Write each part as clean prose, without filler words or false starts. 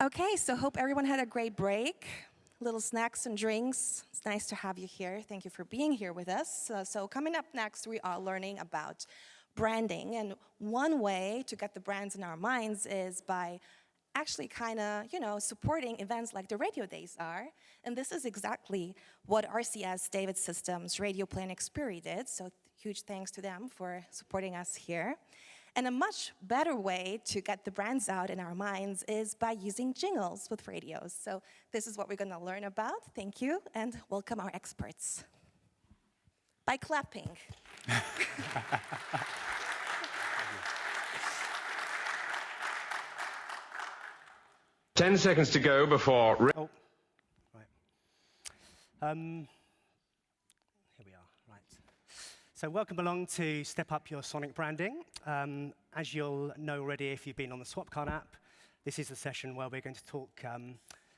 Okay, so hope everyone had a great break. Little snacks and drinks. It's nice to have you here. Thank you for being here with us. So coming up next, we are learning about branding. And one way to get the brands in our minds is by actually kind of, supporting events like the Radio Days are. And this is exactly what RCS David Systems Radio Play and Experie did. So huge thanks to them for supporting us here. And a much better way to get the brands out in our minds is by using jingles with radios. So this is what we're going to learn about. Thank you, and welcome our experts. By clapping. 10 seconds to go before... Oh, right. Here we are, right. So welcome along to Step Up Your Sonic Branding. As you'll know already if you've been on the Swapcard app, this is the session where we're going to talk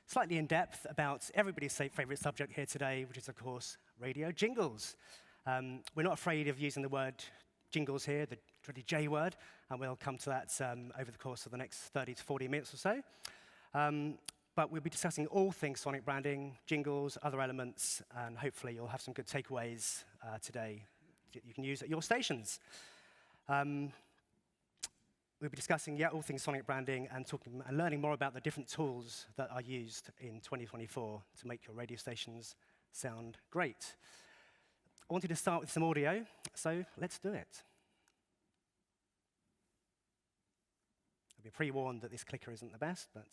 slightly in depth about everybody's favorite subject here today, which is, of course, radio jingles. We're not afraid of using the word jingles here, the dreaded J word, and we'll come to that over the course of the next 30 to 40 minutes or so. But we'll be discussing all things sonic branding, jingles, other elements, and hopefully you'll have some good takeaways today that you can use at your stations. We'll be discussing all things sonic branding and talking and learning more about the different tools that are used in 2024 to make your radio stations sound great. I wanted to start with some audio, so let's do it. I'll be pre-warned that this clicker isn't the best, but...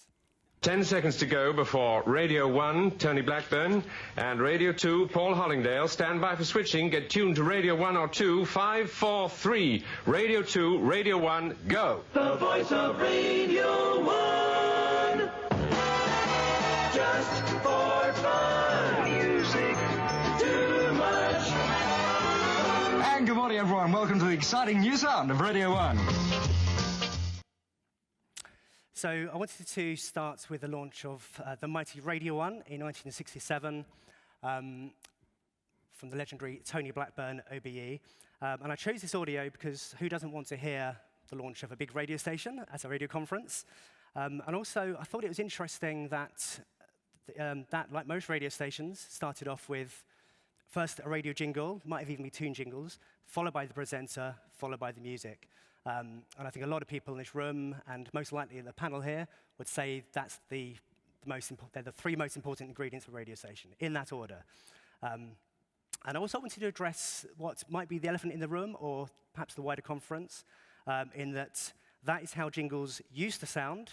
10 seconds to go before Radio 1, Tony Blackburn, and Radio 2, Paul Hollingdale. Stand by for switching. Get tuned to Radio 1 or 2. 5, 4, 3. Radio 2, Radio 1, go. The voice of Radio 1. Just for fun. Music too much. And good morning, everyone. Welcome to the exciting new sound of Radio 1. So I wanted to start with the launch of the mighty Radio 1 in 1967 from the legendary Tony Blackburn OBE. And I chose this audio because who doesn't want to hear the launch of a big radio station at a radio conference? And also, I thought it was interesting that, like most radio stations, started off with first a radio jingle, might have even been two jingles, followed by the presenter, followed by the music. And I think a lot of people in this room, and most likely in the panel here, would say that's they're the three most important ingredients of a radio station, in that order. And I also wanted to address what might be the elephant in the room, or perhaps the wider conference, in that is how jingles used to sound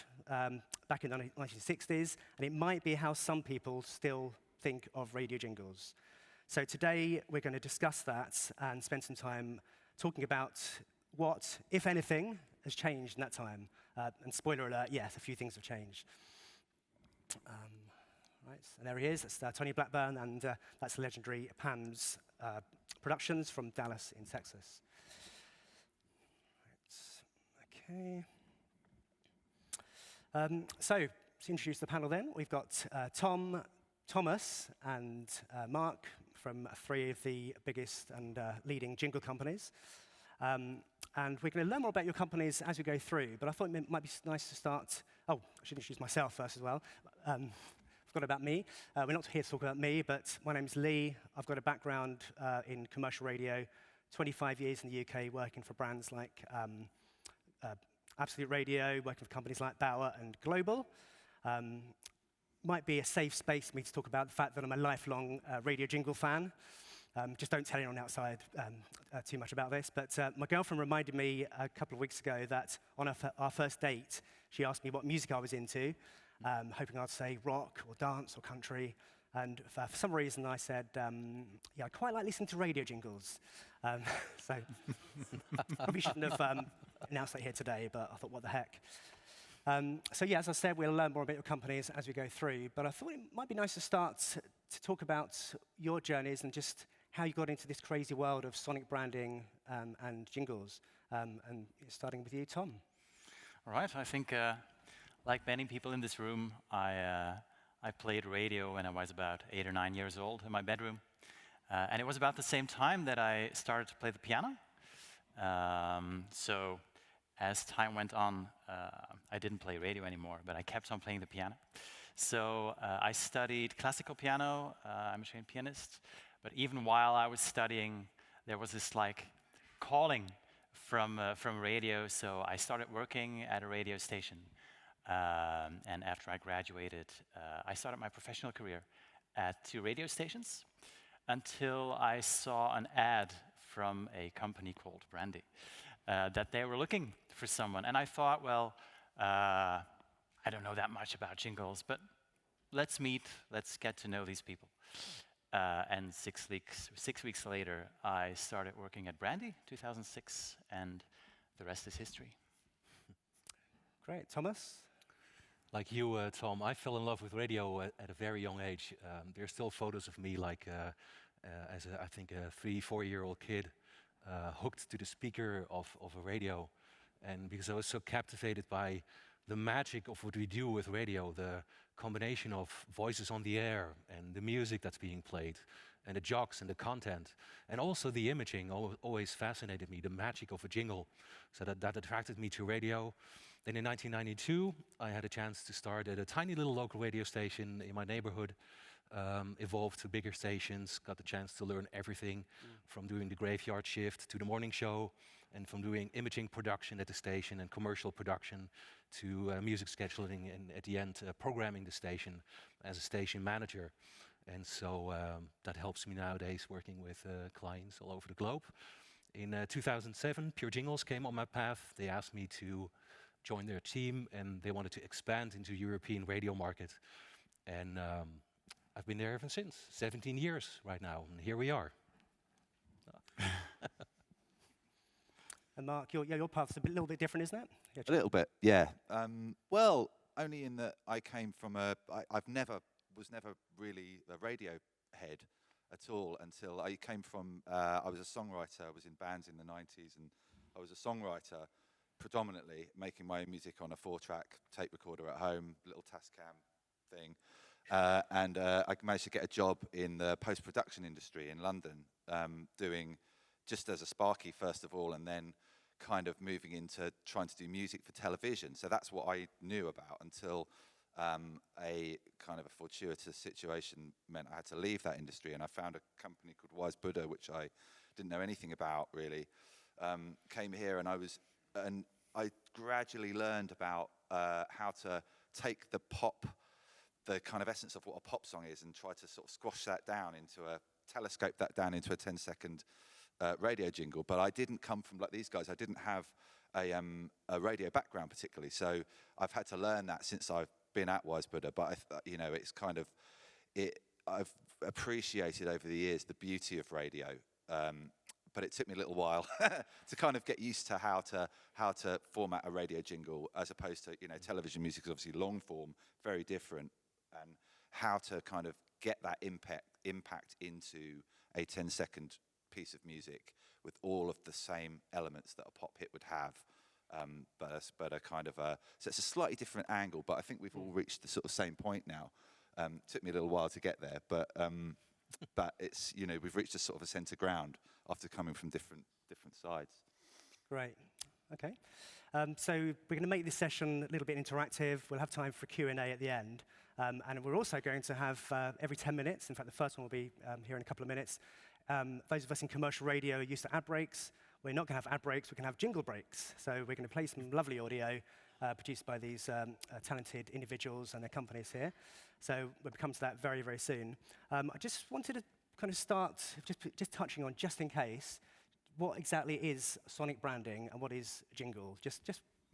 back in the 1960s, and it might be how some people still think of radio jingles. So today, we're going to discuss that and spend some time talking about what, if anything, has changed in that time. And spoiler alert, yes, a few things have changed. Right, and there he is. That's Tony Blackburn, and that's the legendary PAMS Productions from Dallas in Texas. Right, okay. So, to introduce the panel then, we've got Tom, Thomas, and Mark from three of the biggest and leading jingle companies. And we're going to learn more about your companies as we go through, but I thought it might be nice to start... Oh, I should introduce myself first as well. Forgot about me. We're not here to talk about me, but my name's Lee. I've got a background in commercial radio, 25 years in the UK, working for brands like Absolute Radio, working for companies like Bauer and Global. Might be a safe space for me to talk about the fact that I'm a lifelong radio jingle fan. Just don't tell anyone outside too much about this. But my girlfriend reminded me a couple of weeks ago that on our first date, she asked me what music I was into, hoping I'd say rock or dance or country. And for some reason, I said, yeah, I quite like listening to radio jingles. So probably shouldn't have announced that here today, but I thought, what the heck. So yeah, as I said, we'll learn more about your companies as we go through. But I thought it might be nice to start to talk about your journeys and just how you got into this crazy world of sonic branding and jingles. And starting with you, Tom. All right. I think, like many people in this room, I played radio when I was about 8 or 9 years old in my bedroom. And it was about the same time that I started to play the piano. as time went on, I didn't play radio anymore, but I kept on playing the piano. So I studied classical piano. I'm a trained pianist. But even while I was studying, there was this like calling from radio. So I started working at a radio station. And after I graduated, I started my professional career at 2 radio stations until I saw an ad from a company called Brandy that they were looking for someone. And I thought, well, I don't know that much about jingles, but let's meet, let's get to know these people. And 6 weeks later, I started working at Brandy, 2006, and the rest is history. Great. Thomas? Like you, Tom, I fell in love with radio at a very young age. There's still photos of me, like as I think a 3-4-year-old kid, hooked to the speaker of a radio, and because I was so captivated by the magic of what we do with radio, the combination of voices on the air and the music that's being played, and the jogs and the content, and also the imaging always fascinated me, the magic of a jingle. So that attracted me to radio. Then in 1992, I had a chance to start at a tiny little local radio station in my neighborhood, evolved to bigger stations, got the chance to learn everything from doing the graveyard shift to the morning show, and from doing imaging production at the station and commercial production to music scheduling, and at the end programming the station as a station manager. And so that helps me nowadays working with clients all over the globe. In 2007, Pure Jingles came on my path. They asked me to join their team, and they wanted to expand into European radio market. And I've been there ever since, 17 years right now, and here we are. And Mark, your path's a little bit different, isn't it? Yeah, a little bit, yeah. Well, only in that I came from was never really a radio head at all until I came from, I was a songwriter. I was in bands in the 90s, and I was a songwriter predominantly, making my own music on a 4-track tape recorder at home, little Tascam thing. And I managed to get a job in the post-production industry in London, doing just as a sparky first of all, and then kind of moving into trying to do music for television. So that's what I knew about until a kind of a fortuitous situation meant I had to leave that industry, and I found a company called Wisebuddah, which I didn't know anything about really. Came here, and I gradually learned about how to take the kind of essence of what a pop song is, and try to sort of squash that down telescope that down into a 10-second radio jingle. But I didn't come from like these guys. I didn't have a radio background particularly, so I've had to learn that since I've been at Wisebuddah. But it's kind of I've appreciated over the years the beauty of radio. But it took me a little while to kind of get used to how to format a radio jingle, as opposed to television music is obviously long form, very different, and how to kind of get that impact into a 10-second piece of music with all of the same elements that a pop hit would have, but a kind of so it's a slightly different angle. But I think we've all reached the sort of same point now. Took me a little while to get there, but it's we've reached a sort of a centre ground after coming from different sides. Great. Okay. So we're going to make this session a little bit interactive. We'll have time for Q&A at the end. And we're also going to have every 10 minutes, in fact the first one will be here in a couple of minutes. Those of us in commercial radio are used to ad breaks. We're not going to have ad breaks, we're going to have jingle breaks. So we're going to play some lovely audio produced by these talented individuals and their companies here. So we'll come to that very, very soon. I just wanted to kind of start just touching on, just in case, what exactly is sonic branding and what is jingle? Just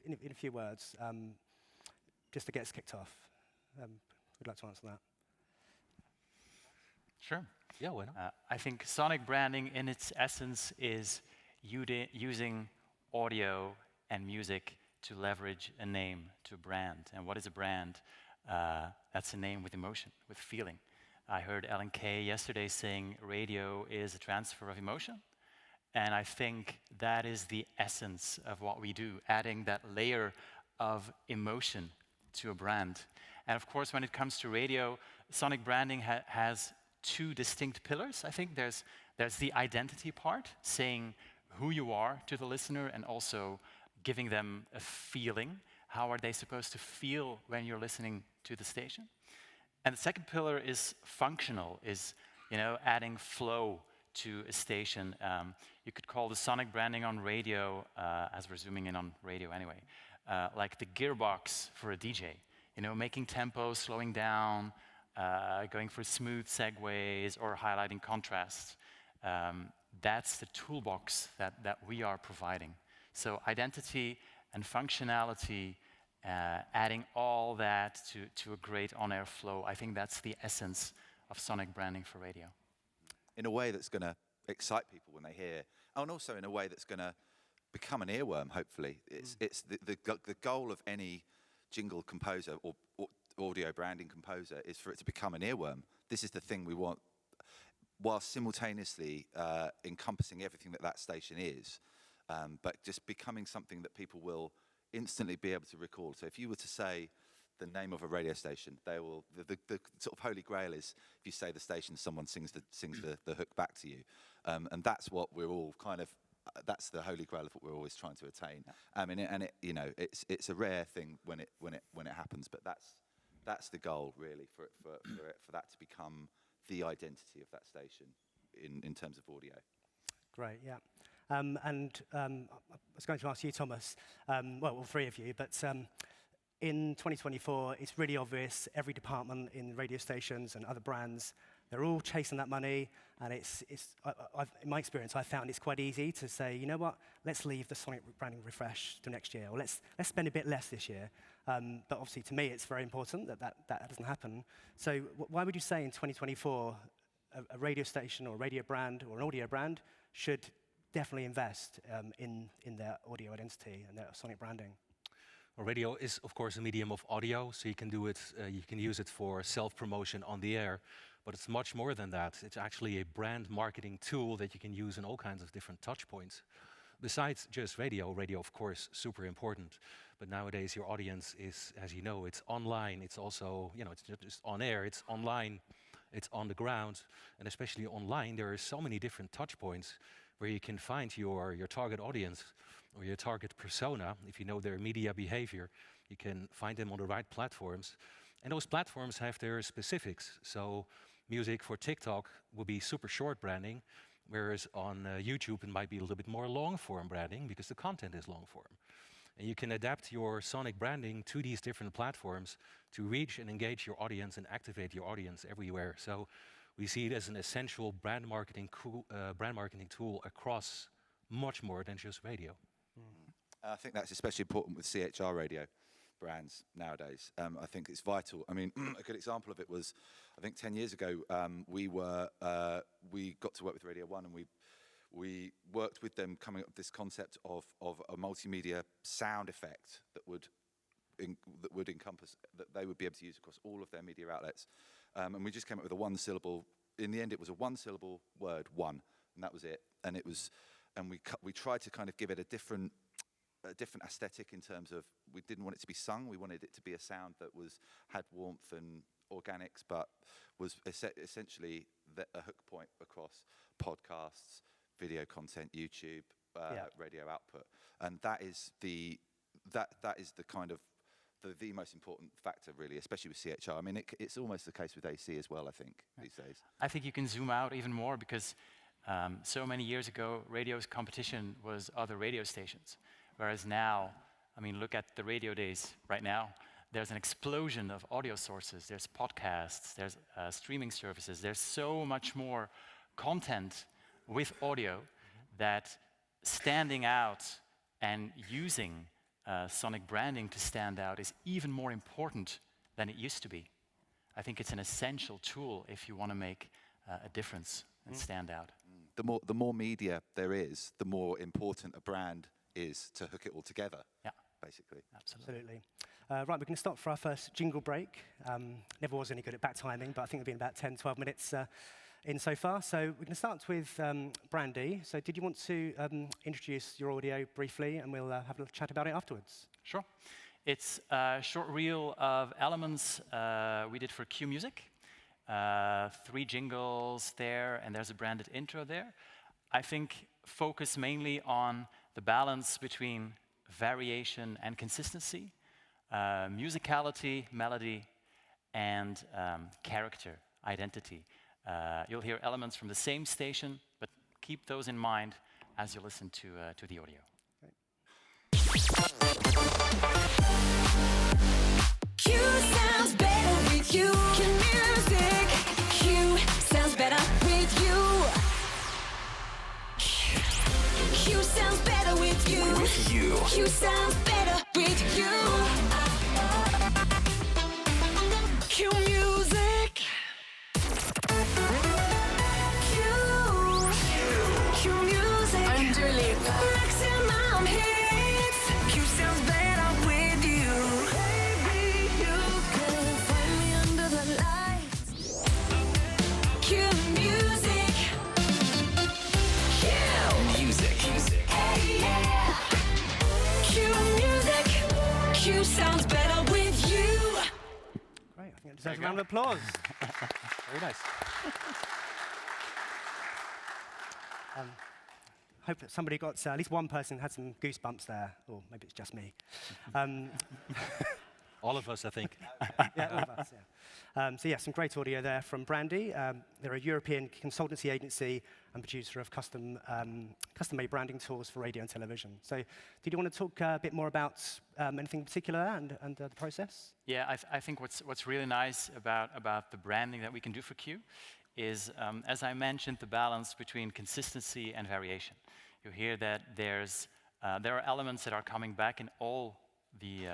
in a few words, just to get us kicked off. We'd like to answer that. Sure. Yeah, why not? I think sonic branding in its essence is using audio and music to leverage a name, to brand. And what is a brand? That's a name with emotion, with feeling. I heard Ellen Kay yesterday saying radio is a transfer of emotion. And I think that is the essence of what we do, adding that layer of emotion to a brand. And of course, when it comes to radio, sonic branding has 2 distinct pillars. I think there's the identity part, saying who you are to the listener, and also giving them a feeling. How are they supposed to feel when you're listening to the station? And the second pillar is functional, is adding flow to a station. You could call the sonic branding on radio, as we're zooming in on radio anyway, like the gearbox for a DJ. Making tempo, slowing down, going for smooth segues or highlighting contrasts. That's the toolbox that we are providing. So identity and functionality, adding all that to a great on-air flow, I think that's the essence of sonic branding for radio. In a way that's going to excite people when they hear, and also in a way that's going to become an earworm, hopefully. It's the goal of any jingle composer or audio branding composer is for it to become an earworm. This is the thing we want, while simultaneously encompassing everything that station is, but just becoming something that people will instantly be able to recall. So if you were to say the name of a radio station, they will. The sort of holy grail is if you say the station, someone sings the hook back to you, and that's what we're all kind of. That's the holy grail of what we're always trying to attain. Yeah. It's a rare thing when it happens, but that's the goal really for that to become the identity of that station in terms of audio. Great, yeah. I was going to ask you, Thomas, well, all three of you, but in 2024, it's really obvious every department in radio stations and other brands, they're all chasing that money, and in my experience, I found it's quite easy to say, you know what, let's leave the sonic branding refresh to next year, or let's spend a bit less this year. But obviously, to me, it's very important that doesn't happen. So why would you say in 2024, a radio station or a radio brand or an audio brand should definitely invest in their audio identity and their sonic branding? Well, radio is, of course, a medium of audio, so you can do it. You can use it for self-promotion on the air, but it's much more than that. It's actually a brand marketing tool that you can use in all kinds of different touch points. Besides just radio, of course, super important. But nowadays, your audience is, as you know, it's online. It's also, it's not just on air. It's online. It's on the ground, and especially online, there are so many different touch points where you can find your target audience or your target persona. If you know their media behavior, you can find them on the right platforms. And those platforms have their specifics. So music for TikTok will be super short branding, whereas on YouTube it might be a little bit more long form branding because the content is long form. And you can adapt your sonic branding to these different platforms to reach and engage your audience and activate your audience everywhere. So we see it as an essential brand marketing tool across much more than just radio. I think that's especially important with CHR radio brands nowadays. I think it's vital. I mean, a good example of it was, I think 10 years ago, we got to work with Radio 1, and we worked with them coming up with this concept of a multimedia sound effect that would encompass, that they would be able to use across all of their media outlets. And we just came up with a one-syllable. In the end, it was a one-syllable word, one, and that was it. And we tried to kind of give it a different aesthetic in terms of, we didn't want it to be sung. We wanted it to be a sound that had warmth and organics, but was essentially a hook point across podcasts, video content, YouTube, radio output, and that is the kind of the most important factor, really, especially with CHR. I mean, it's almost the case with AC as well, I think, these days. I think you can zoom out even more because so many years ago, radio's competition was other radio stations, whereas now, I mean, look at the radio days right now. There's an explosion of audio sources. There's podcasts, there's streaming services. There's so much more content with audio that standing out and using sonic branding to stand out is even more important than it used to be. I think it's an essential tool if you want to make a difference and stand out. The more media there is, the more important a brand is to hook it all together. Yeah, basically. Absolutely. Right, we're going to stop for our first jingle break. Never was any good at back timing, but I think we've been about 10, 12 minutes in so far. So we're going to start with Brandy. So did you want to introduce your audio briefly, and we'll have a little chat about it afterwards? Sure. It's a short reel of elements we did for Q Music. 3 jingles there, and there's a branded intro there. I think focus mainly on the balance between variation and consistency, musicality, melody, and character, identity. You'll hear elements from the same station, but keep those in mind as you listen to the audio. Q sounds better with you. Q music. Q sounds better with you. Q sounds better with you. With you. Q sounds better with you. Q music. Q music. Under maximum hits. Q sounds better with you. Baby, you can find me under the lights. Q music. Q music. Hey, yeah. Q music. Q sounds better with you. Great, I think it deserves a round of applause. Very nice. Hope that somebody got, at least one person had some goosebumps there, or maybe it's just me. All of us, I think. Yeah, all of us, yeah. So yeah, some great audio there from Brandy. They're a European consultancy agency and producer of custom-made branding tools for radio and television. So did you want to talk a bit more about anything in particular and the process? Yeah, I think what's really nice about the branding that we can do for Q is, as I mentioned, the balance between consistency and variation. You hear that there are elements that are coming back in all the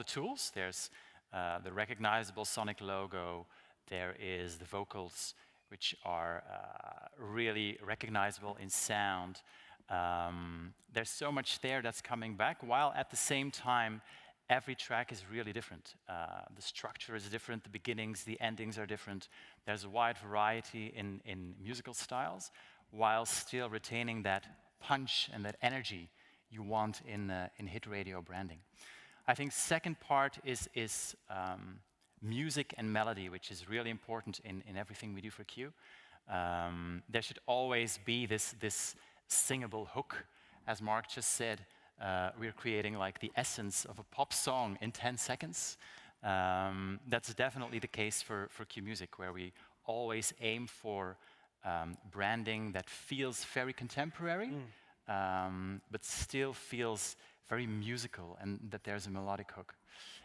tools. There's the recognizable sonic logo. There is the vocals, which are really recognizable in sound. There's so much there that's coming back, while at the same time, every track is really different. The structure is different, the beginnings, the endings are different. There's a wide variety in musical styles, while still retaining that punch and that energy you want in hit radio branding. I think second part is music and melody, which is really important in everything we do for Q. There should always be this singable hook. As Mark just said, we're creating like the essence of a pop song in 10 seconds. That's definitely the case for Q Music, where we always aim for branding that feels very contemporary, but still feels very musical, and that there's a melodic hook.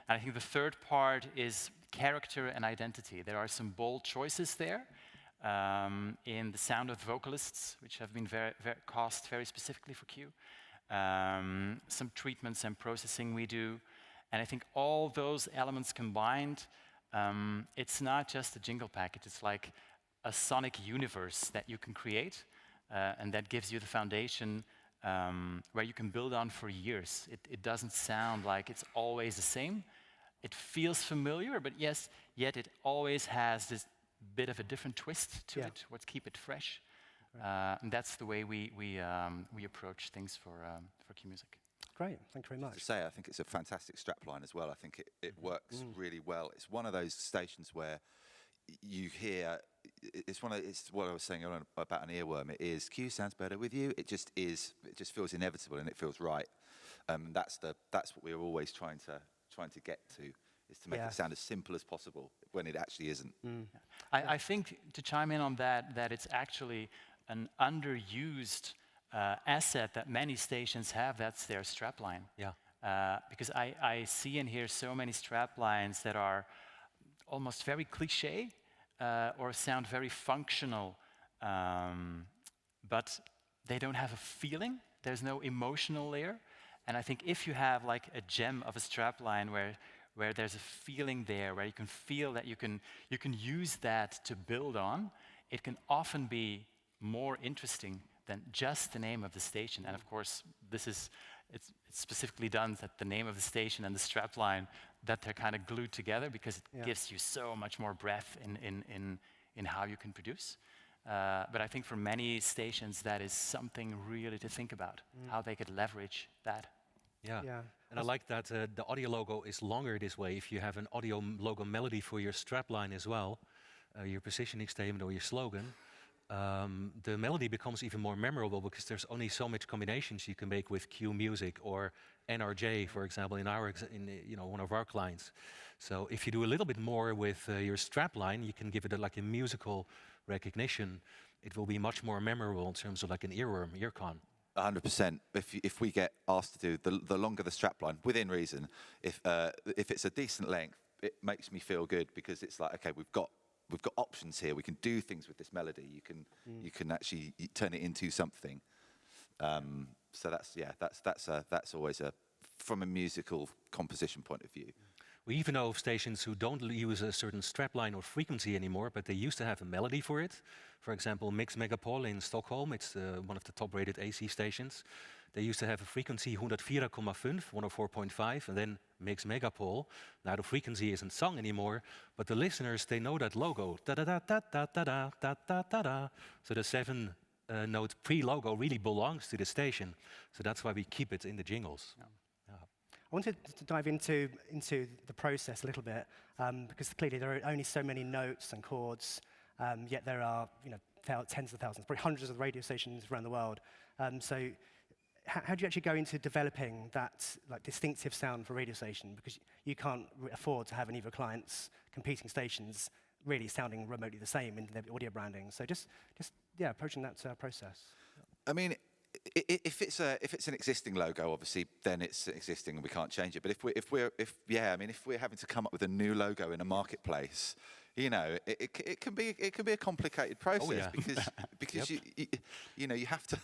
And I think the third part is character and identity. There are some bold choices there in the sound of the vocalists, which have been cast very specifically for Q. Some treatments and processing we do. And I think all those elements combined, it's not just a jingle package, it's like a sonic universe that you can create, and that gives you the foundation where you can build on for years. It doesn't sound like it's always the same. It feels familiar, but yes, yet it always has this bit of a different twist to it. Let's keep it fresh. And that's the way we approach things for Q Music. Great, thank you very much. To say, I think it's a fantastic strapline as well. I think it works really well. It's one of those stations where you hear, it's what I was saying earlier about an earworm. It is, Q sounds better with you. It just is. It just feels inevitable and it feels right. That's what we're always trying to get to, is to make it sound as simple as possible when it actually isn't. I think, to chime in on that it's actually an underused asset that many stations have. That's their strapline. Yeah. Because I see and hear so many straplines that are almost very cliche or sound very functional, but they don't have a feeling. There's no emotional layer. And I think if you have like a gem of a strapline where there's a feeling there, where you can feel that you can use that to build on, it can often be more interesting than just the name of the station. And of course, it's specifically done that the name of the station and the strapline, that they're kind of glued together, because it gives you so much more breadth in how you can produce. But I think for many stations, that is something really to think about, how they could leverage that. Yeah. And I like that the audio logo is longer this way. If you have an audio logo melody for your strapline as well, your positioning statement or your slogan, the melody becomes even more memorable because there's only so much combinations you can make with cue music or NRJ, for example, in one of our clients. So if you do a little bit more with your strapline, you can give it like a musical recognition. It will be much more memorable in terms of like an earworm, ear con. 100%. If we get asked to do the longer the strapline, within reason, if it's a decent length, it makes me feel good because it's like, okay, we've got options here. We can do things with this melody. You can actually turn it into something. So that's always from a musical composition point of view. We even know of stations who don't use a certain strapline or frequency anymore, but they used to have a melody for it. For example, Mix Megapol in Stockholm, it's one of the top-rated AC stations. They used to have a frequency 104,5, 104.5, and then Mix Megapol. Now the frequency isn't sung anymore, but the listeners, they know that logo. Da-da-da-da-da-da-da-da-da-da. So the 7-note pre-logo really belongs to the station. So that's why we keep it in the jingles. I wanted to dive into the process a little bit, because clearly there are only so many notes and chords, yet there are tens of thousands, probably hundreds of radio stations around the world. So how do you actually go into developing that distinctive sound for a radio station? Because you can't afford to have any of your clients' competing stations really sounding remotely the same in their audio branding. So just approaching that process. I mean, if it's an existing logo, obviously, then it's existing and we can't change it. But if we're having to come up with a new logo in a marketplace, it can be a complicated process because you have to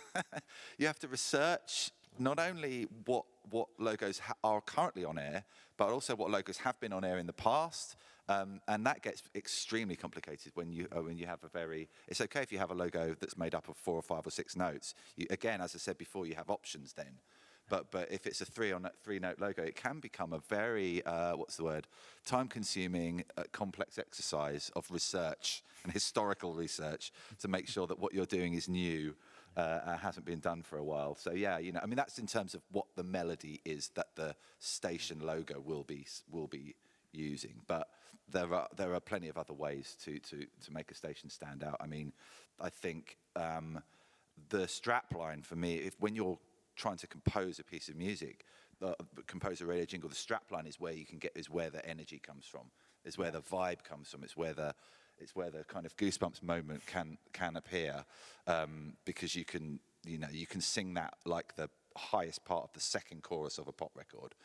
you have to research not only what logos are currently on air, but also what logos have been on air in the past. And that gets extremely complicated when you have it's okay if you have a logo that's made up of 4 or 5 or 6 notes. Again, as I said before, you have options then. But if it's a 3-note logo, it can become a very, time-consuming, complex exercise of research and historical research to make sure that what you're doing is new, hasn't been done for a while. So that's in terms of what the melody is that the station logo will be using. But there are plenty of other ways to make a station stand out. I mean, I think the strapline for me, when you're trying to compose a piece of music, compose a radio jingle, the strapline is where the energy comes from. It's where the vibe comes from. It's where the kind of goosebumps moment can appear, because you can sing that like the highest part of the second chorus of a pop record.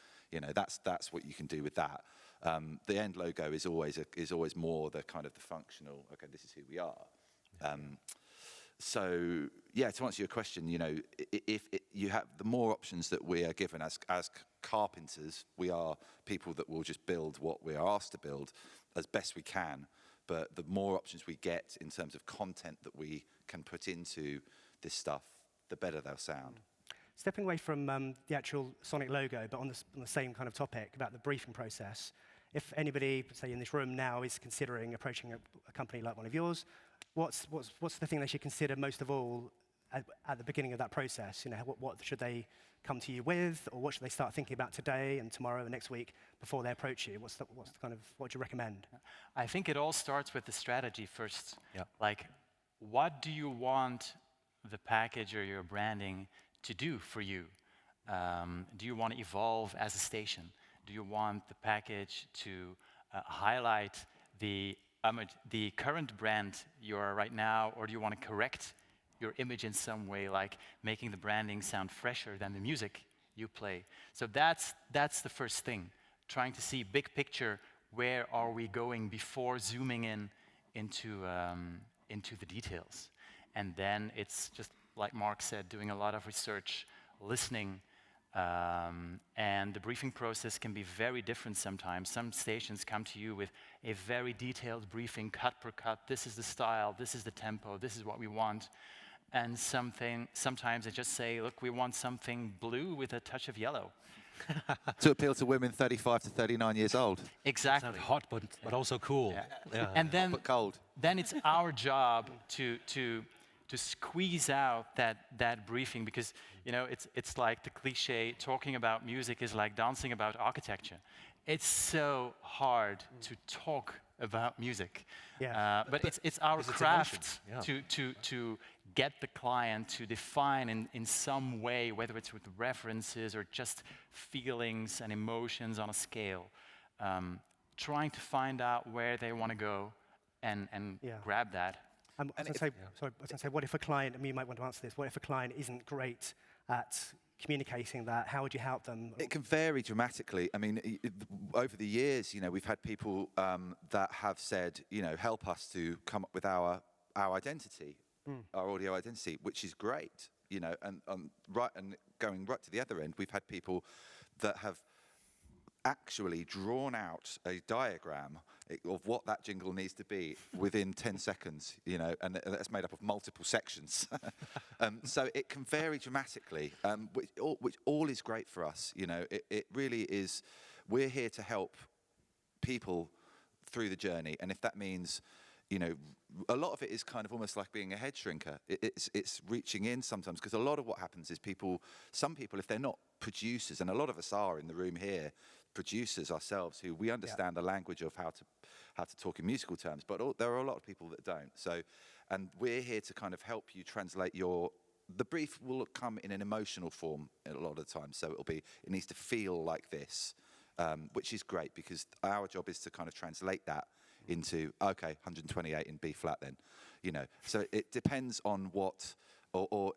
That's what you can do with that. The end logo is always more the kind of the functional. Okay, this is who we are. So to answer your question, if you have the more options that we are given as carpenters, we are people that will just build what we are asked to build as best we can. But the more options we get in terms of content that we can put into this stuff, the better they'll sound. Stepping away from the actual sonic logo, but on the same kind of topic about the briefing process, if anybody, say in this room now, is considering approaching a company like one of yours, what's the thing they should consider most of all at the beginning of that process? What should they come to you with, or what should they start thinking about today and tomorrow and next week before they approach you? What do you recommend? I think it all starts with the strategy first. Yeah. Like, what do you want the package or your branding to do for you? Do you want to evolve as a station? Do you want the package to highlight the current brand you are right now, or do you want to correct your image in some way, like making the branding sound fresher than the music you play? So that's the first thing, trying to see big picture, where are we going before zooming into the details. And then it's just, like Mark said, doing a lot of research, listening, and the briefing process can be very different sometimes. Some stations come to you with a very detailed briefing, cut per cut. This is the style, this is the tempo, this is what we want. And sometimes they just say, look, we want something blue with a touch of yellow. To appeal to women 35 to 39 years old. Exactly. Sounds hot, but also cool. Yeah. Yeah. And then, but cold. Then it's our job to squeeze out that briefing, because it's like the cliche, talking about music is like dancing about architecture. It's so hard to talk about music. Yeah. But it's our It's craft emotion, to get the client to define in some way, whether it's with references or just feelings and emotions on a scale, trying to find out where they want to go and grab that. I was going to say, what if a client, and you might want to answer this, what if a client isn't great at communicating that? How would you help them? It can vary dramatically. I mean, over the years, we've had people that have said, help us to come up with our identity, our audio identity, which is great, and going right to the other end, we've had people that have actually drawn out a diagram of what that jingle needs to be within 10 seconds, and that's made up of multiple sections. So it can vary dramatically, which all is great for us. It really is. We're here to help people through the journey, and if that means, a lot of it is kind of almost like being a head shrinker. It's reaching in sometimes, because a lot of what happens is some people, if they're not producers, and a lot of us are in the room here, producers ourselves, who we understand the language of how to talk in musical terms, but there are a lot of people that don't. So, and we're here to kind of help you translate the brief will come in an emotional form a lot of the time. So it needs to feel like this, which is great, because our job is to kind of translate that into, okay, 128 in B flat then, So it depends on what, or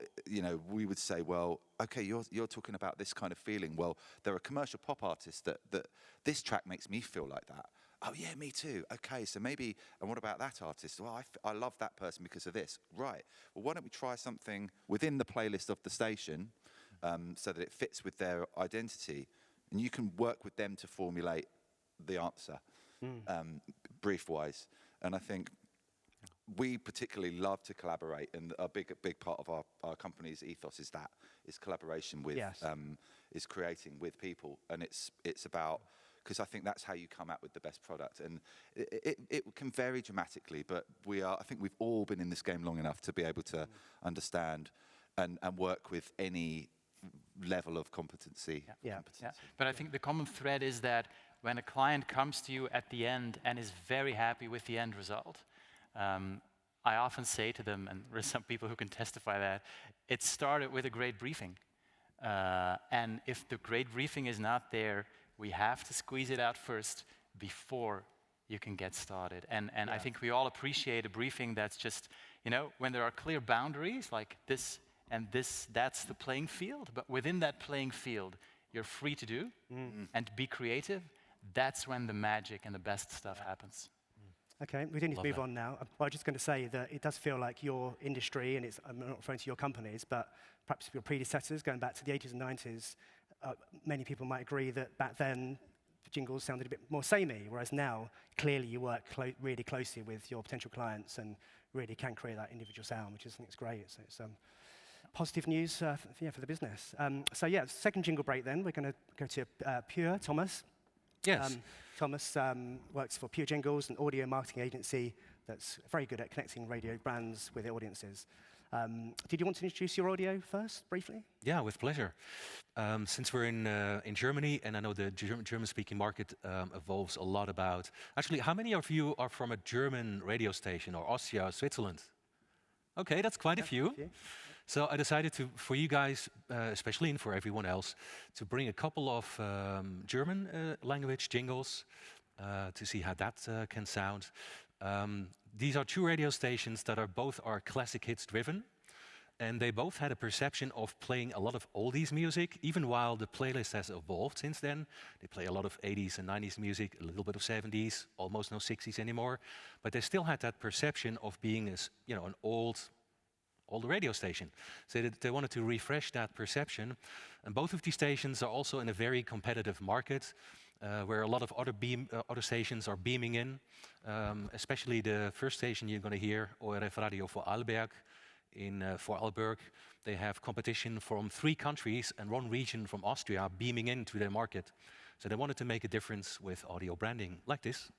we would say, well, okay, you're talking about this kind of feeling. Well, there are commercial pop artists that this track makes me feel like that. Oh yeah, me too. Okay, so maybe, and what about that artist? Well, I love that person because of this. Right. Well, why don't we try something within the playlist of the station, so that it fits with their identity, and you can work with them to formulate the answer, brief-wise. And I think we particularly love to collaborate, and a big part of our company's ethos is collaboration with, is creating with people, and it's about, because I think that's how you come out with the best product, and it can vary dramatically, but I think we've all been in this game long enough to be able to understand and work with any level of competency. Yeah. But I think the common thread is that when a client comes to you at the end and is very happy with the end result, I often say to them, and there are some people who can testify that, it started with a great briefing. And if the great briefing is not there, we have to squeeze it out first before you can get started. And I think we all appreciate a briefing that's just, when there are clear boundaries, like this and this, that's the playing field. But within that playing field, you're free to do and be creative. That's when the magic and the best stuff happens. Okay, we do need to move on now. I was just going to say that it does feel like your industry, and I'm not referring to your companies, but perhaps your predecessors, going back to the 80s and 90s, many people might agree that back then, jingles sounded a bit more samey, whereas now, clearly you work really closely with your potential clients and really can create that individual sound, which I think is great. So it's positive news for the business. Second jingle break then. We're going to go to Pure, Thomas. Yes. Thomas works for Pure Jingles, an audio marketing agency that's very good at connecting radio brands with their audiences. Did you want to introduce your audio first, briefly? Yeah, with pleasure. Since we're in Germany, and I know the German-speaking market evolves a lot about... Actually, how many of you are from a German radio station, or Austria, or Switzerland? Okay, that's quite a few. So I decided for you guys, especially and for everyone else, to bring a couple of German language jingles to see how that can sound. These are two radio stations that are both classic hits driven, and they both had a perception of playing a lot of oldies music, even while the playlist has evolved since then. They play a lot of 80s and 90s music, a little bit of 70s, almost no 60s anymore, but they still had that perception of being an older radio station. So they wanted to refresh that perception. And both of these stations are also in a very competitive market, where a lot of other stations are beaming in, especially the first station you're going to hear, ORF Radio Vorarlberg in Vorarlberg. They have competition from 3 countries and 1 region from Austria beaming into their market. So they wanted to make a difference with audio branding like this.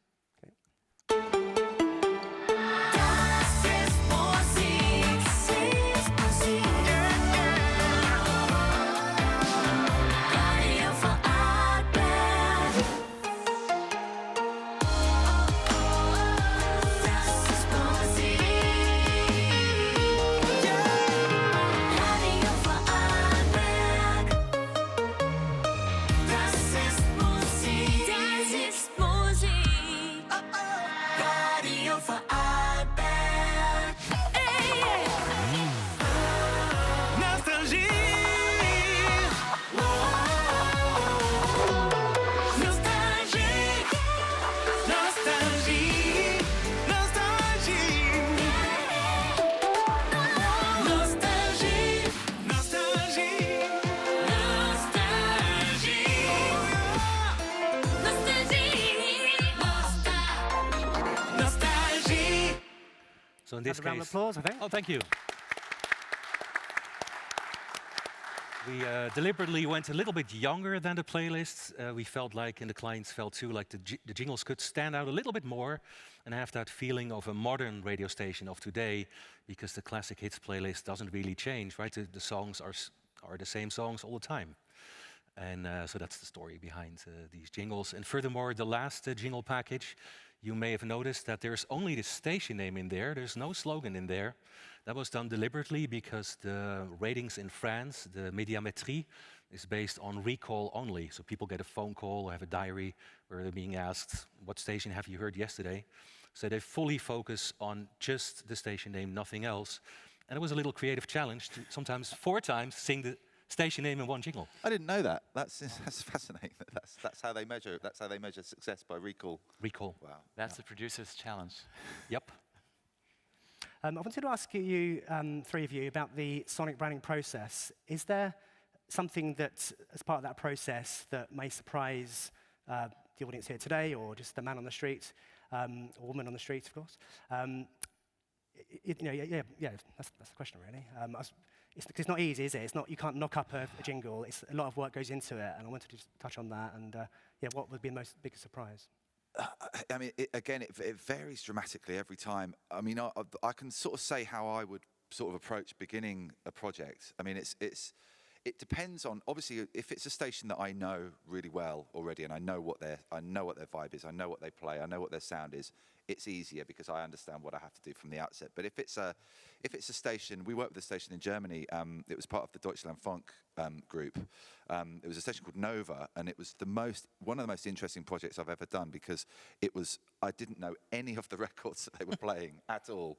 So in this Another round of case, applause, I think. oh, thank you. We deliberately went a little bit younger than the playlists. We felt like, and the clients felt too, like the jingles could stand out a little bit more and have that feeling of a modern radio station of today, because the classic hits playlist doesn't really change, right? The songs are the same songs all the time. And so that's the story behind these jingles. And furthermore, the last jingle package, you may have noticed that there's only the station name in there. There's no slogan in there. That was done deliberately because the ratings in France, the médiamétrie, is based on recall only. So people get a phone call or have a diary where they're being asked, what station have you heard yesterday? So they fully focus on just the station name, nothing else. And it was a little creative challenge to sometimes 4 times sing the station name in one jingle. I didn't know that. That's fascinating. That's how they measure. That's how they measure success, by recall. Recall. Wow. That's the producer's challenge. Yep. I wanted to ask you, 3 of you, about the sonic branding process. Is there something that, as part of that process, that may surprise the audience here today, or just the man on the street, or woman on the street, of course? That's the question, really. It's not easy, is it? It's not, you can't knock up a jingle. It's a lot of work goes into it, and I wanted to just touch on that. And what would be the biggest surprise? I mean, it varies dramatically every time. I mean, I can sort of say how I would sort of approach beginning a project. I mean, it depends on, obviously, if it's a station that I know really well already, and I know what their vibe is, I know what they play, I know what their sound is, it's easier because I understand what I have to do from the outset. But if it's a station, we worked with a station in Germany. It was part of the Deutschland Funk group. It was a station called Nova, and it was one of the most interesting projects I've ever done, because I didn't know any of the records that they were playing at all.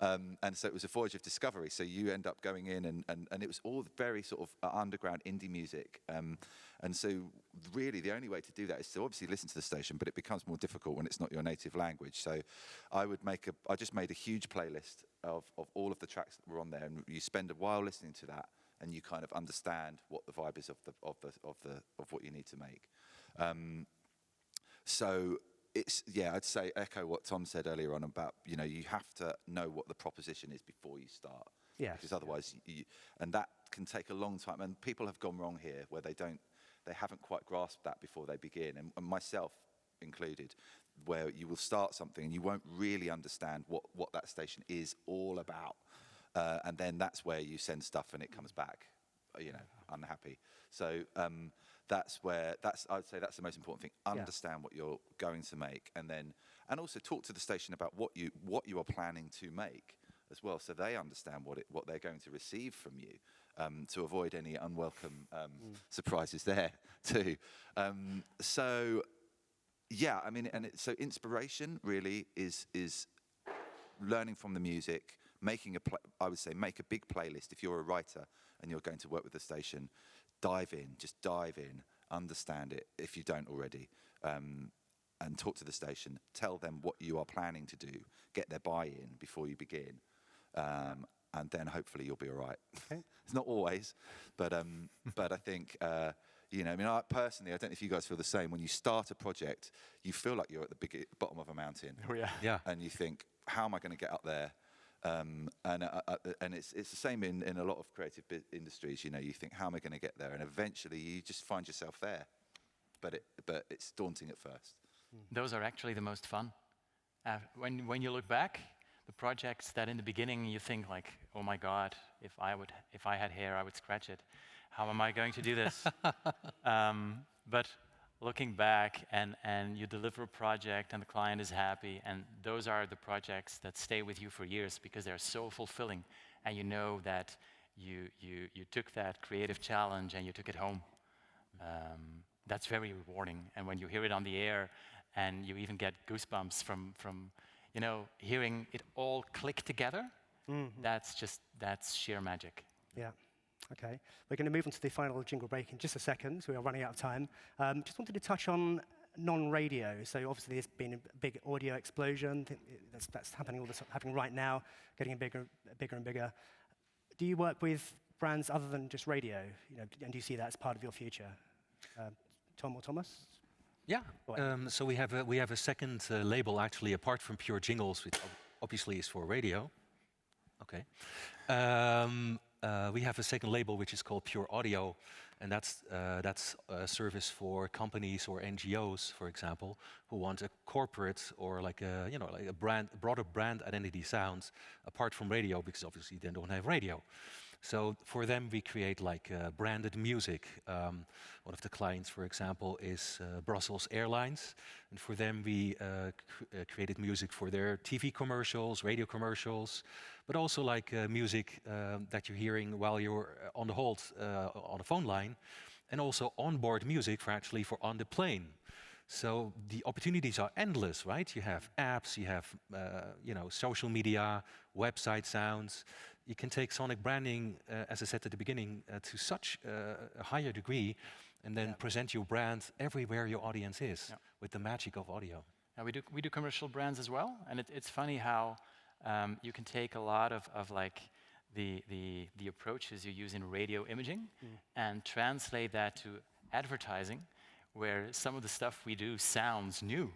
And so it was a voyage of discovery. So you end up going in, and it was all very sort of underground indie music. And so really the only way to do that is to obviously listen to the station, but it becomes more difficult when it's not your native language. So I just made a huge playlist of all of the tracks that were on there, and you spend a while listening to that, and you kind of understand what the vibe is of what you need to make. So I'd say echo what Tom said earlier on about, you have to know what the proposition is before you start. Yes. Because otherwise, and that can take a long time. And people have gone wrong here where they haven't quite grasped that before they begin, and myself included, where you will start something and you won't really understand what that station is all about. And then that's where you send stuff and it comes back, unhappy. So I'd say that's the most important thing. Understand what you're going to make, and also talk to the station about what you are planning to make as well, so they understand what they're going to receive from you, to avoid any unwelcome surprises there too. So inspiration really is learning from the music, I would say make a big playlist. If you're a writer and you're going to work with the station, just dive in, understand it if you don't already, and talk to the station, tell them what you are planning to do, get their buy-in before you begin, and then hopefully you'll be all right. Okay. It's not always, but I think, I personally, I don't know if you guys feel the same, when you start a project, you feel like you're at the bottom of a mountain. Oh, yeah. Yeah. And you think, how am I going to get up there? And it's the same in a lot of creative industries. You think, how am I going to get there? And eventually, you just find yourself there. But it's daunting at first. Those are actually the most fun. When you look back, the projects that in the beginning you think like, oh my God, if I had hair, I would scratch it. How am I going to do this? But looking back and you deliver a project and the client is happy, and those are the projects that stay with you for years because they're so fulfilling, and you know that you took that creative challenge and you took it home. That's very rewarding, and when you hear it on the air and you even get goosebumps from hearing it all click together, that's sheer magic. Yeah. Okay, we're going to move on to the final jingle break in just a second. We are running out of time. Just wanted to touch on non-radio. So obviously there's been a big audio explosion. That's happening right now, getting bigger and bigger. Do you work with brands other than just radio? And do you see that as part of your future? Tom or Thomas? Yeah. So we have a second label actually, apart from pure jingles, which obviously is for radio. Okay. We have a second label which is called Pure Audio, and that's a service for companies or NGOs, for example, who want a corporate or like a broader brand identity sound apart from radio, because obviously they don't have radio. So for them, we create like branded music. One of the clients, for example, is Brussels Airlines, and for them we created music for their TV commercials, radio commercials, but also like music that you're hearing while you're on the hold on a phone line, and also onboard music for on the plane. So the opportunities are endless, right? You have apps, you have social media, website sounds. You can take sonic branding, as I said at the beginning, to such a higher degree, and then present your brand everywhere your audience is with the magic of audio. And we do commercial brands as well, and it's funny how you can take a lot of like the approaches you use in radio imaging and translate that to advertising, where some of the stuff we do sounds new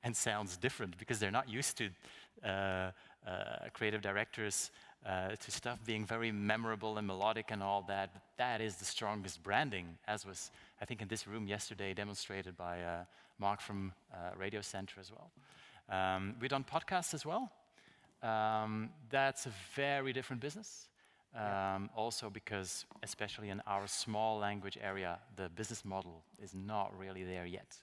and sounds different because they're not used to creative directors to stuff being very memorable and melodic and all that. But that is the strongest branding, as was, I think, in this room yesterday demonstrated by Mark from Radio Center as well. We've done podcasts as well. That's a very different business. Also because, especially in our small language area, the business model is not really there yet.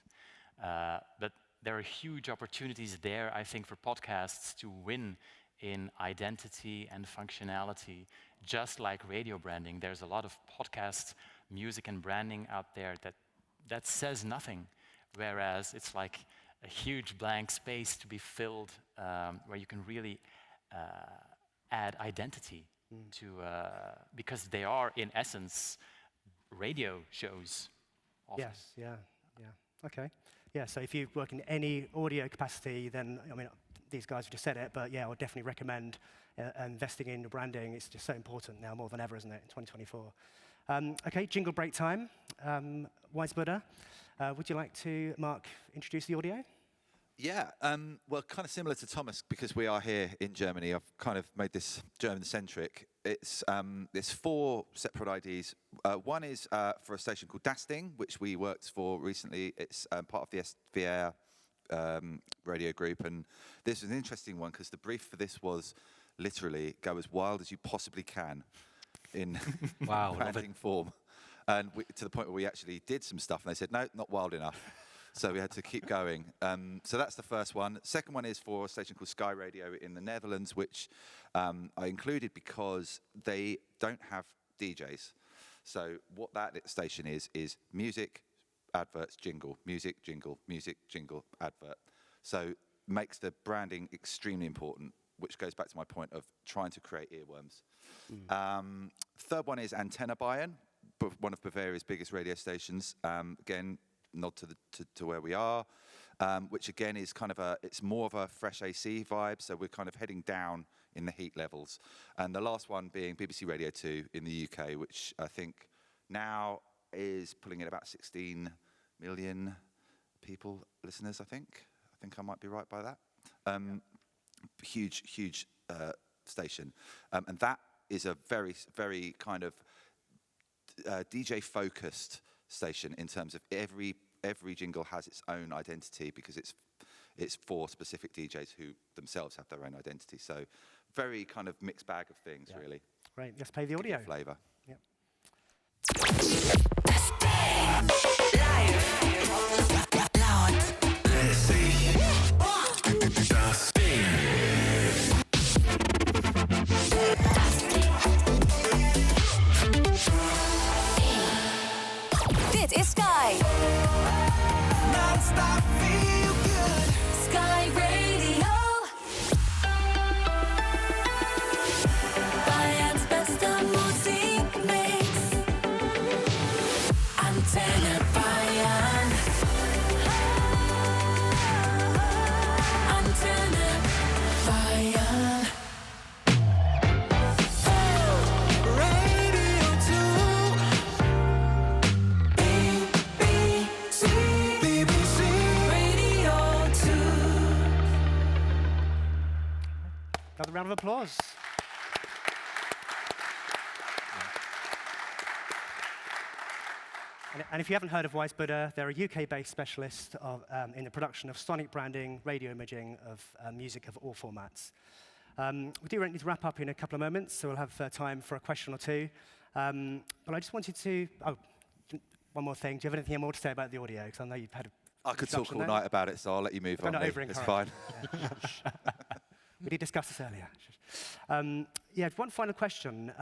But there are huge opportunities there, I think, for podcasts to win in identity and functionality, just like radio branding. There's a lot of podcast music and branding out there that says nothing, whereas it's like a huge blank space to be filled, where you can really add identity to, because they are, in essence, radio shows. Often. Yes, yeah. Okay. Yeah, so if you work in any audio capacity, then, I mean, these guys have just said it, but yeah, I would definitely recommend investing in your branding. It's just so important now, more than ever, isn't it, in 2024. Okay, jingle break time. Wisebuddah, would you like to, Mark, introduce the audio? Yeah, well, kind of similar to Thomas, because we are here in Germany. I've kind of made this German-centric. It's 4 separate IDs. One is for a station called Dasting, which we worked for recently. It's part of the SVR radio group, and this is an interesting one because the brief for this was literally go as wild as you possibly can in branding form, and to the point where we actually did some stuff, and they said, no, not wild enough. So we had to keep going. So that's the first one. Second one is for a station called Sky Radio in the Netherlands, which I included because they don't have DJs. So what that station is music, adverts, jingle, music, jingle, music, jingle, advert. So makes the branding extremely important, which goes back to my point of trying to create earworms. Third one is Antenne Bayern, one of Bavaria's biggest radio stations. Again, nod to where we are, which again is kind of it's more of a fresh AC vibe, so we're kind of heading down in the heat levels. And the last one being BBC Radio 2 in the UK, which I think now is pulling in about 16 million people, listeners, I think I might be right by that. Huge station. And that is a very, very kind of DJ-focused station in terms of every jingle has its own identity because it's for specific DJs who themselves have their own identity. So very kind of mixed bag of things, really. Great, let's play the audio. Flavour. Yep. Dit is Sky. Non-stop feel good. Sky Radio. Bayern's beste Musikmix. Antenne round of applause. And if you haven't heard of Wisebuddah, they're a UK-based specialist in the production of sonic branding, radio imaging of music of all formats. We do need to wrap up in a couple of moments, so we'll have time for a question or two. But I just wanted to, one more thing. Do you have anything more to say about the audio? Because I know you've had a I could talk all night about it, so I'll let you move on. It's fine. We did discuss this earlier. Yeah, one final question.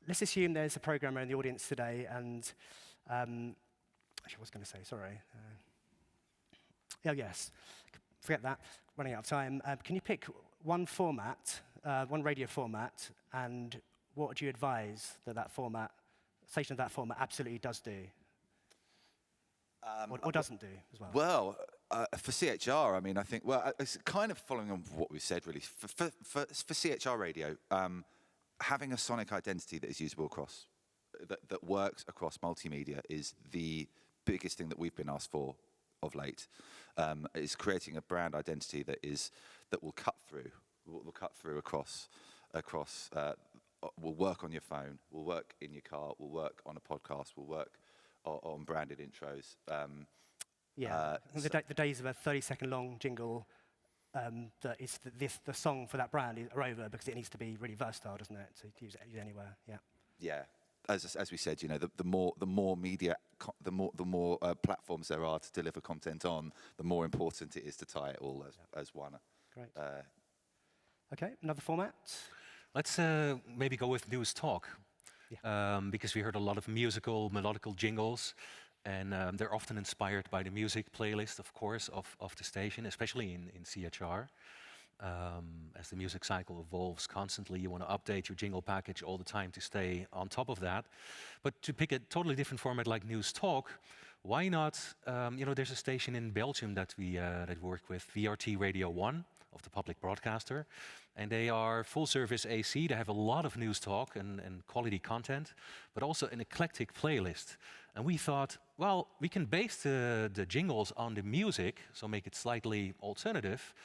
Let's assume there's a programmer in the audience today, and actually, I was going to say, sorry. Yes, forget that. Running out of time. Can you pick one format, one radio format, and what would you advise that format, station of that format, absolutely does do? Or doesn't do as well? Well, for CHR, I mean, I think, well, it's kind of following on what we've said, really. For CHR radio, having a sonic identity that is usable across, that works across multimedia is the biggest thing that we've been asked for of late. Is creating a brand identity that will cut through across. Will work on your phone, will work in your car, will work on a podcast, will work on branded intros. The days of a 30-second long jingle that is the song for that brand are over, because it needs to be really versatile, doesn't it? To use it anywhere. Yeah. Yeah. As we said, you know, the more media, the more platforms there are to deliver content on, the more important it is to tie it all as one. Great. Okay, another format. Let's maybe go with news talk, because we heard a lot of melodical jingles, and they're often inspired by the music playlist, of course, of the station, especially in CHR. As the music cycle evolves constantly, you want to update your jingle package all the time to stay on top of that. But to pick a totally different format like news talk, why not? There's a station in Belgium that we work with, VRT Radio 1 of the public broadcaster, and they are full service AC. They have a lot of news talk and quality content, but also an eclectic playlist. And we thought, well, we can base the jingles on the music, so make it slightly alternative.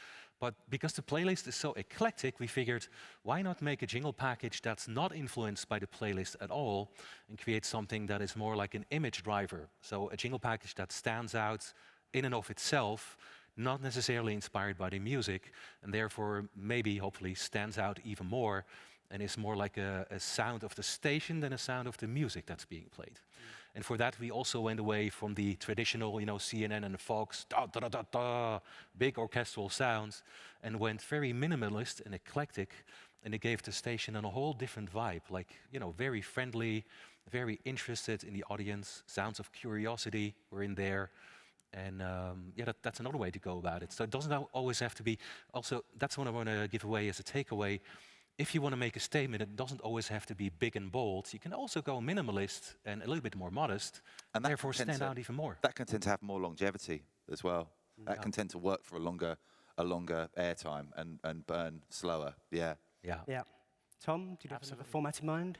But because the playlist is so eclectic, we figured, why not make a jingle package that's not influenced by the playlist at all, and create something that is more like an image driver. So a jingle package that stands out in and of itself, not necessarily inspired by the music, and therefore maybe, hopefully, stands out even more, and is more like a sound of the station than a sound of the music that's being played. And for that, we also went away from the traditional, CNN and Fox, big orchestral sounds, and went very minimalist and eclectic, and it gave the station a whole different vibe, like, very friendly, very interested in the audience, sounds of curiosity were in there. And that's another way to go about it. So it doesn't always have to be, also, that's what I want to give away as a takeaway. If you want to make a statement, it doesn't always have to be big and bold. You can also go minimalist and a little bit more modest, and therefore stand out even more. That can tend to have more longevity as well. That can tend to work for a longer airtime and burn slower. Yeah. Tom, do you have a format in mind?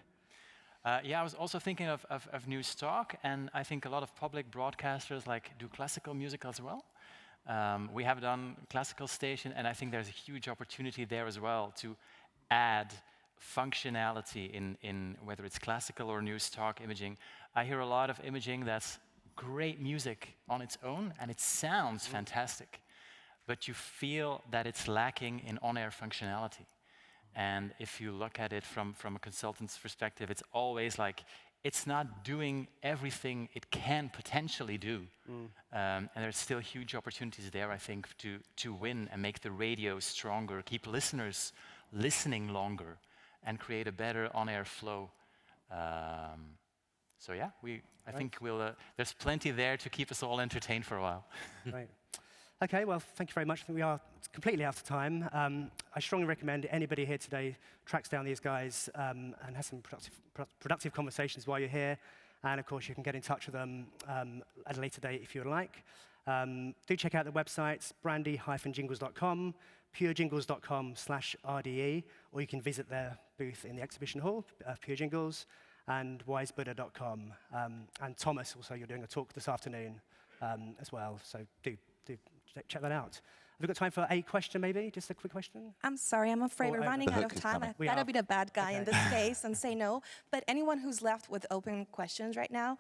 I was also thinking of news talk, and I think a lot of public broadcasters do classical music as well. We have done classical station, and I think there's a huge opportunity there as well to add functionality in whether it's classical or news talk imaging. I hear a lot of imaging that's great music on its own, and it sounds fantastic, but you feel that it's lacking in on-air functionality. And if you look at it from a consultant's perspective, it's always like it's not doing everything it can potentially do. And there's still huge opportunities there, I think, to win and make the radio stronger, keep listeners listening longer, and create a better on-air flow. I think there's plenty there to keep us all entertained for a while. Right. Okay, well, thank you very much. I think we are completely out of time. I strongly recommend anybody here today tracks down these guys and has some productive conversations while you're here. And of course, you can get in touch with them at a later date if you would like. Do check out the websites, brandy-jingles.com, purejingles.com/RDE, or you can visit their booth in the exhibition hall, Pure Jingles, and wisebuddah.com. And Thomas, also, you're doing a talk this afternoon as well, so do check that out. we got time for a question, maybe? Just a quick question? I'm sorry, I'm afraid we're running out of time. I We gotta are. be the bad guy in Okay. this case and say no. But anyone who's left with open questions right now,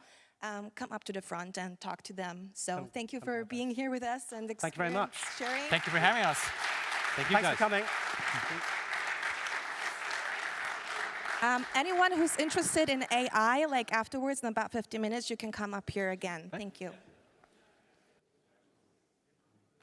come up to the front and talk to them. So thank you for being here with us and Thank you very much. sharing. Thank you for having us. Thank you Thanks guys. for coming. Anyone who's interested in AI, like afterwards in about 50 minutes, you can come up here again. Thank you.